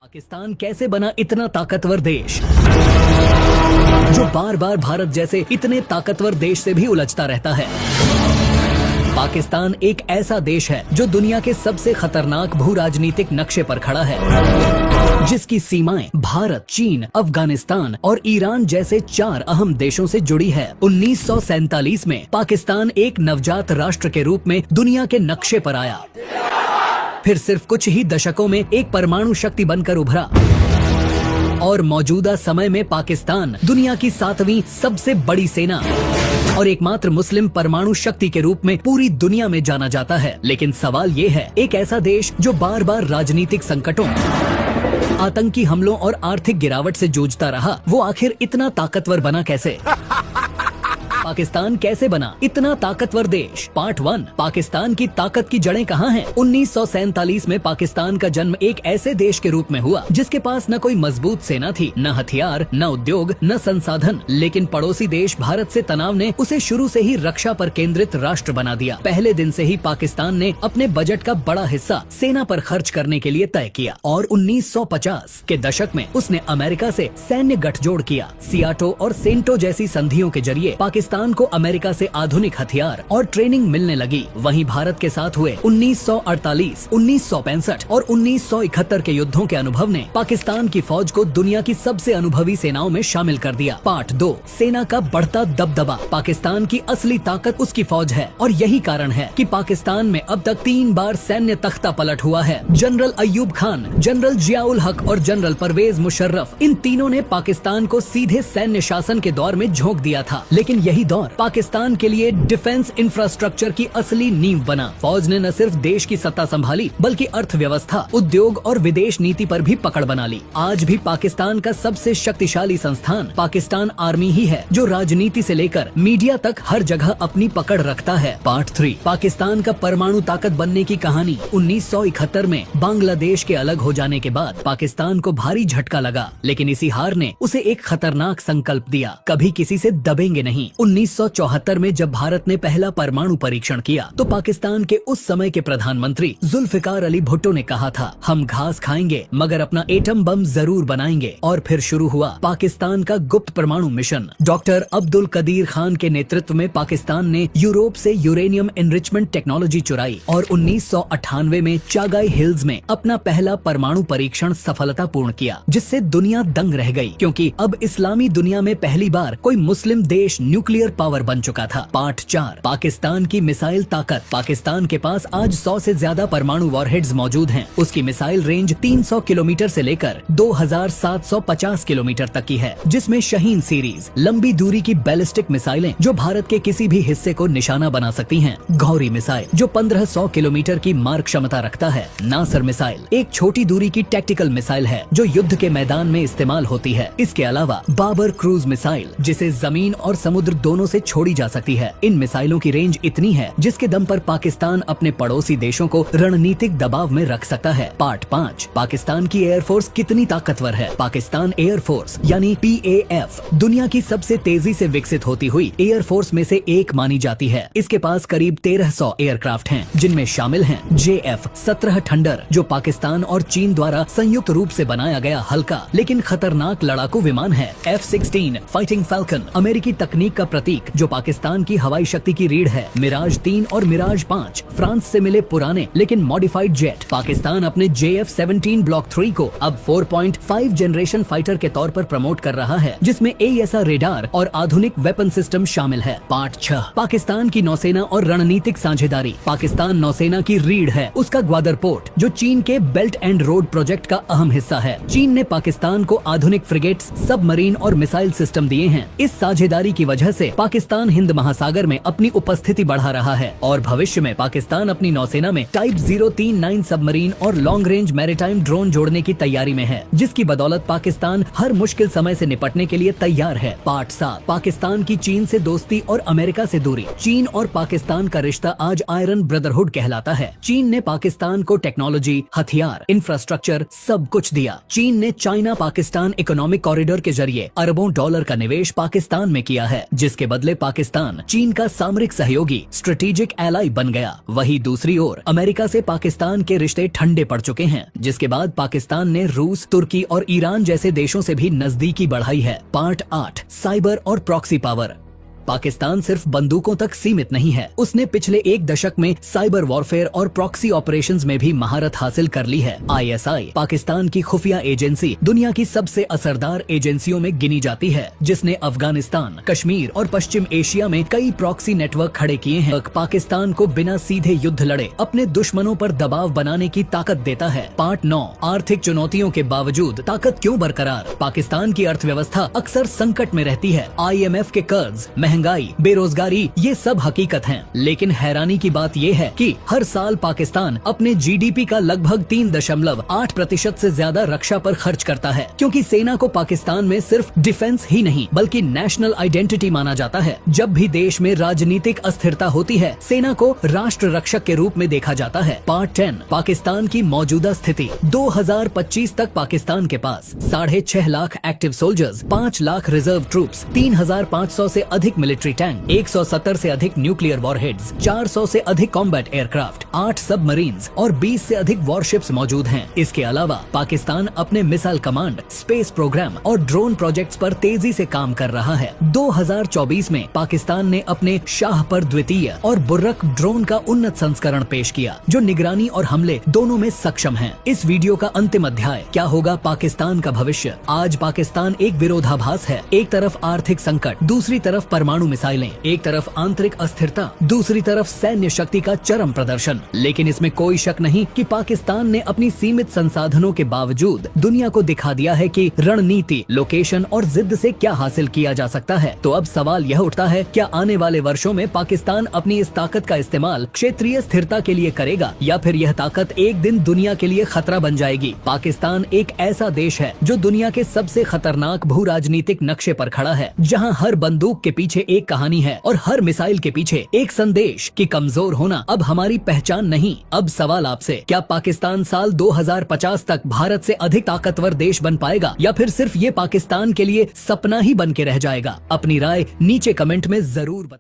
पाकिस्तान कैसे बना इतना ताकतवर देश जो बार बार भारत जैसे इतने ताकतवर देश से भी उलझता रहता है। पाकिस्तान एक ऐसा देश है जो दुनिया के सबसे खतरनाक भू राजनीतिक नक्शे पर खड़ा है, जिसकी सीमाएं भारत, चीन, अफगानिस्तान और ईरान जैसे 4 अहम देशों से जुड़ी है। 1947 में पाकिस्तान एक नवजात राष्ट्र के रूप में दुनिया के नक्शे पर आया, फिर सिर्फ कुछ ही दशकों में एक परमाणु शक्ति बनकर उभरा और मौजूदा समय में पाकिस्तान दुनिया की 7वीं सबसे बड़ी सेना और एकमात्र मुस्लिम परमाणु शक्ति के रूप में पूरी दुनिया में जाना जाता है। लेकिन सवाल ये है, एक ऐसा देश जो बार बार राजनीतिक संकटों, आतंकी हमलों और आर्थिक गिरावट से जूझता रहा, वो आखिर इतना ताकतवर बना कैसे? पाकिस्तान कैसे बना इतना ताकतवर देश? पार्ट 1, पाकिस्तान की ताकत की जड़ें कहाँ हैं? 1947 में पाकिस्तान का जन्म एक ऐसे देश के रूप में हुआ जिसके पास न कोई मजबूत सेना थी, न हथियार, न उद्योग, न संसाधन। लेकिन पड़ोसी देश भारत से तनाव ने उसे शुरू से ही रक्षा पर केंद्रित राष्ट्र बना दिया। पहले दिन से ही पाकिस्तान ने अपने बजट का बड़ा हिस्सा सेना पर खर्च करने के लिए तय किया और 1950 के दशक में उसने अमेरिका से सैन्य गठजोड़ किया। सियाटो और सेंटो जैसी संधियों के जरिए पाकिस्तान को अमेरिका से आधुनिक हथियार और ट्रेनिंग मिलने लगी। वहीं भारत के साथ हुए 1948, 1965 और 1971 के युद्धों के अनुभव ने पाकिस्तान की फौज को दुनिया की सबसे अनुभवी सेनाओं में शामिल कर दिया। पार्ट 2, सेना का बढ़ता दबदबा। पाकिस्तान की असली ताकत उसकी फौज है और यही कारण है कि पाकिस्तान में अब तक 3 बार सैन्य तख्ता पलट हुआ है। जनरल अयूब खान, जनरल जियाउल हक और जनरल परवेज मुशर्रफ, इन तीनों ने पाकिस्तान को सीधे सैन्य शासन के दौर में झोंक दिया था। लेकिन यही दौर पाकिस्तान के लिए डिफेंस इंफ्रास्ट्रक्चर की असली नींव बना। फौज ने न सिर्फ देश की सत्ता संभाली बल्कि अर्थव्यवस्था, उद्योग और विदेश नीति पर भी पकड़ बना ली। आज भी पाकिस्तान का सबसे शक्तिशाली संस्थान पाकिस्तान आर्मी ही है, जो राजनीति से लेकर मीडिया तक हर जगह अपनी पकड़ रखता है। पार्ट 3, पाकिस्तान का परमाणु ताकत बनने की कहानी। 1971 में बांग्लादेश के अलग हो जाने के बाद पाकिस्तान को भारी झटका लगा, लेकिन इसी हार ने उसे एक खतरनाक संकल्प दिया, कभी किसी से दबेंगे नहीं। 1974 में जब भारत ने पहला परमाणु परीक्षण किया तो पाकिस्तान के उस समय के प्रधानमंत्री जुल्फिकार अली भुट्टो ने कहा था, हम घास खाएंगे मगर अपना एटम बम जरूर बनाएंगे। और फिर शुरू हुआ पाकिस्तान का गुप्त परमाणु मिशन। डॉक्टर अब्दुल कदीर खान के नेतृत्व में पाकिस्तान ने यूरोप से यूरेनियम एनरिचमेंट टेक्नोलॉजी चुराई और 1998 में चागाई हिल्स में अपना पहला परमाणु परीक्षण सफलतापूर्ण किया, जिससे दुनिया दंग रह गई, क्योंकि अब इस्लामी दुनिया में पहली बार कोई मुस्लिम देश न्यूक्लियर पावर बन चुका था। पार्ट 4, पाकिस्तान की मिसाइल ताकत। पाकिस्तान के पास आज 100 से ज्यादा परमाणु वॉरहेड्स मौजूद हैं। उसकी मिसाइल रेंज 300 किलोमीटर से लेकर 2750 किलोमीटर तक की है, जिसमें शाहीन सीरीज लंबी दूरी की बैलिस्टिक मिसाइलें जो भारत के किसी भी हिस्से को निशाना बना सकती हैं। गौरी मिसाइल जो 1500 किलोमीटर की मार क्षमता रखता है। नासर मिसाइल एक छोटी दूरी की टैक्टिकल मिसाइल है जो युद्ध के मैदान में इस्तेमाल होती है। इसके अलावा बाबर क्रूज मिसाइल, जिसे जमीन और समुद्र दोनों से छोड़ी जा सकती है। इन मिसाइलों की रेंज इतनी है जिसके दम पर पाकिस्तान अपने पड़ोसी देशों को रणनीतिक दबाव में रख सकता है। पार्ट 5, पाकिस्तान की एयरफोर्स कितनी ताकतवर है। पाकिस्तान एयरफोर्स यानी PAF दुनिया की सबसे तेजी से विकसित होती हुई एयरफोर्स में से एक मानी जाती है। इसके पास करीब 1300 एयरक्राफ्ट हैं, जिनमें शामिल हैं JF-17 थंडर, जो पाकिस्तान और चीन द्वारा संयुक्त रूप से बनाया गया हल्का लेकिन खतरनाक लड़ाकू विमान है। F-16 फाइटिंग फाल्कन अमेरिकी तकनीक का प्रतीक जो पाकिस्तान की हवाई शक्ति की रीढ़ है। मिराज 3 और मिराज 5 फ्रांस से मिले पुराने लेकिन मॉडिफाइड जेट। पाकिस्तान अपने JF-17 ब्लॉक 3 को अब 4.5 जनरेशन फाइटर के तौर पर प्रमोट कर रहा है, जिसमें AESA रेडार और आधुनिक वेपन सिस्टम शामिल है। पार्ट 6, पाकिस्तान की नौसेना और रणनीतिक साझेदारी। पाकिस्तान नौसेना की रीढ़ है उसका ग्वादर पोर्ट, जो चीन के बेल्ट एंड रोड प्रोजेक्ट का अहम हिस्सा है। चीन ने पाकिस्तान को आधुनिक फ्रिगेट्स, सबमरीन और मिसाइल सिस्टम दिए हैं। इस साझेदारी की वजह से पाकिस्तान हिंद महासागर में अपनी उपस्थिति बढ़ा रहा है और भविष्य में पाकिस्तान अपनी नौसेना में टाइप 039 सबमरीन और लॉन्ग रेंज मैरीटाइम ड्रोन जोड़ने की तैयारी में है, जिसकी बदौलत पाकिस्तान हर मुश्किल समय से निपटने के लिए तैयार है। पार्ट 7, पाकिस्तान की चीन से दोस्ती और अमेरिका से दूरी। चीन और पाकिस्तान का रिश्ता आज आयरन ब्रदरहुड कहलाता है। चीन ने पाकिस्तान को टेक्नोलॉजी, हथियार, इंफ्रास्ट्रक्चर सब कुछ दिया। चीन ने चाइना पाकिस्तान इकोनॉमिक कॉरिडोर के जरिए अरबों डॉलर का निवेश पाकिस्तान में किया है, जिसके जिसके बदले पाकिस्तान चीन का सामरिक सहयोगी स्ट्रेटेजिक एलाई बन गया। वहीं दूसरी ओर अमेरिका से पाकिस्तान के रिश्ते ठंडे पड़ चुके हैं, जिसके बाद पाकिस्तान ने रूस, तुर्की और ईरान जैसे देशों से भी नजदीकी बढ़ाई है। पार्ट 8, साइबर और प्रॉक्सी पावर। पाकिस्तान सिर्फ बंदूकों तक सीमित नहीं है, उसने पिछले 1 दशक में साइबर वॉरफेयर और प्रॉक्सी ऑपरेशंस में भी महारत हासिल कर ली है। ISI पाकिस्तान की खुफिया एजेंसी दुनिया की सबसे असरदार एजेंसियों में गिनी जाती है, जिसने अफगानिस्तान, कश्मीर और पश्चिम एशिया में कई प्रॉक्सी नेटवर्क खड़े किए हैं। पाकिस्तान को बिना सीधे युद्ध लड़े अपने दुश्मनों पर दबाव बनाने की ताकत देता है। पार्ट 9, आर्थिक चुनौतियों के बावजूद ताकत क्यों बरकरार। पाकिस्तान की अर्थव्यवस्था अक्सर संकट में रहती है। IMF के कर्ज, महंगाई, बेरोजगारी, ये सब हकीकत हैं। लेकिन हैरानी की बात ये है कि हर साल पाकिस्तान अपने GDP का लगभग 3.8% से ज्यादा रक्षा पर खर्च करता है, क्योंकि सेना को पाकिस्तान में सिर्फ डिफेंस ही नहीं बल्कि नेशनल आइडेंटिटी माना जाता है। जब भी देश में राजनीतिक अस्थिरता होती है, सेना को राष्ट्र रक्षक के रूप में देखा जाता है। पार्ट 10, पाकिस्तान की मौजूदा स्थिति। 2025 तक पाकिस्तान के पास 6.5 lakh active soldiers, 5 lakh reserve troops, 3,500 से अधिक मिलिट्री टैंक, 170 से अधिक न्यूक्लियर वॉरहेड्स, 400 से अधिक कॉम्बैट एयरक्राफ्ट, 8 सबमरीन्स और 20 से अधिक वॉरशिप्स मौजूद हैं। इसके अलावा पाकिस्तान अपने मिसाइल कमांड, स्पेस प्रोग्राम और ड्रोन प्रोजेक्ट्स पर तेजी से काम कर रहा है। 2024 में पाकिस्तान ने अपने शाहपर द्वितीय और बुर्रक ड्रोन का उन्नत संस्करण पेश किया, जो निगरानी और हमले दोनों में सक्षम है। इस वीडियो का अंतिम अध्याय, क्या होगा पाकिस्तान का भविष्य। आज पाकिस्तान एक विरोधाभास है। एक तरफ आर्थिक संकट, दूसरी तरफ परमाणु मिसाइलें, एक तरफ आंतरिक अस्थिरता, दूसरी तरफ सैन्य शक्ति का चरम प्रदर्शन। लेकिन इसमें कोई शक नहीं कि पाकिस्तान ने अपनी सीमित संसाधनों के बावजूद दुनिया को दिखा दिया है कि रणनीति, लोकेशन और जिद से क्या हासिल किया जा सकता है। तो अब सवाल यह उठता है, क्या आने वाले वर्षों में पाकिस्तान अपनी इस ताकत का इस्तेमाल क्षेत्रीय स्थिरता के लिए करेगा, या फिर यह ताकत एक दिन दुनिया के लिए खतरा बन जाएगी। पाकिस्तान एक ऐसा देश है जो दुनिया के सबसे खतरनाक भू राजनीतिक नक्शे पर खड़ा है, जहाँ हर बंदूक के पीछे एक कहानी है और हर मिसाइल के पीछे एक संदेश कि कमजोर होना अब हमारी पहचान नहीं। अब सवाल आपसे, क्या पाकिस्तान साल 2050 तक भारत से अधिक ताकतवर देश बन पाएगा, या फिर सिर्फ ये पाकिस्तान के लिए सपना ही बन के रह जाएगा। अपनी राय नीचे कमेंट में जरूर बताएं।